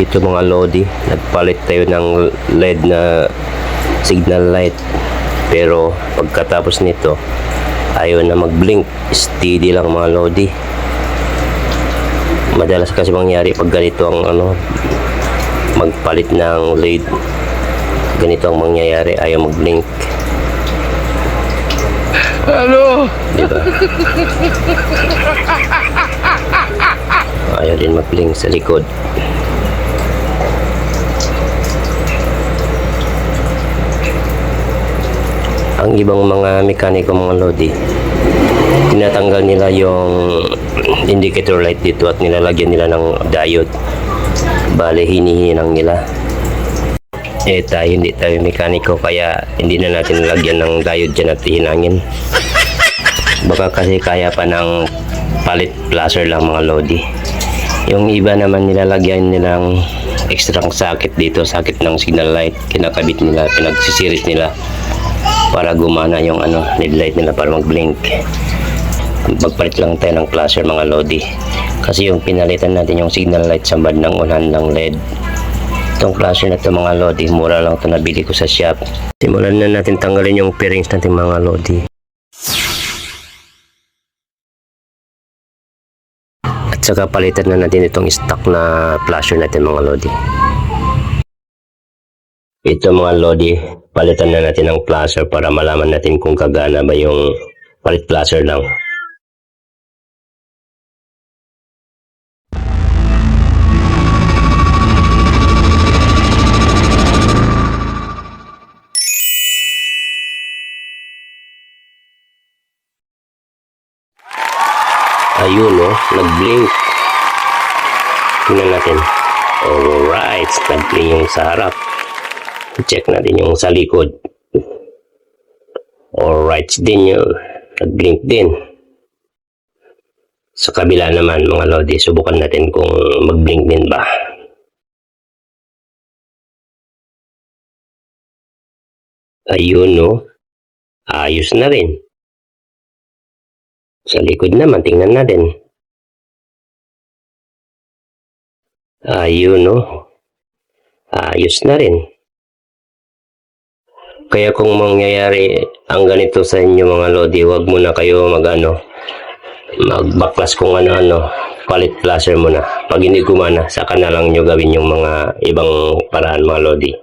Ito mga lodi, nagpalit tayo ng LED na signal light, pero pagkatapos nito ayaw na mag-blink, steady lang mga lodi. Madalas kasi mangyari pag ganito ang magpalit ng LED, ganito ang mangyayari, ayaw mag-blink. Ano? Diba? Ayaw din mag-blink sa likod. Ang ibang mga mekaniko mga lodi, tinatanggal nila yung indicator light dito at nilalagyan nila ng diode. Bale, hinihinang nila. Tayo hindi tayo mekaniko, kaya hindi na natin nilagyan ng diode dyan at hinangin. Baka kasi kaya pa ng palit placer lang mga lodi. Yung iba naman nilalagyan nilang extra socket dito, socket ng signal light, kinakabit nila, pinagsisiris nila para gumana yung LED light nila para mag-blink. Magpalit lang tayo ng placer mga lodi, kasi yung pinalitan natin yung signal light sa bandang unahan ng LED. Itong placer na ito mga lodi, mura lang ito, nabili ko sa shop. Simulan na natin tanggalin yung fairings natin mga lodi. At saka palitan na natin itong stock na placer natin mga lodi. Ito mga lodi, palitan na natin ng placer para malaman natin kung kagana ba yung palit placer lang. Ayun nag-blink. Tingnan natin. Alright, nag-blink yung sa harap. Check natin yung sa likod. Alright din yun. Nag-blink din. Sa kabila naman mga lodi, subukan natin kung mag-blink din ba. Ayun ayos na rin. Sa likod naman, tingnan natin. Ayun ayos na rin. Kaya kung mangyayari ang ganito sa inyo mga lodi, wag muna kayo magbaklas kung palit placer muna. Pag hindi gumana, saka na lang nyo gawin yung mga ibang paraan mga lodi.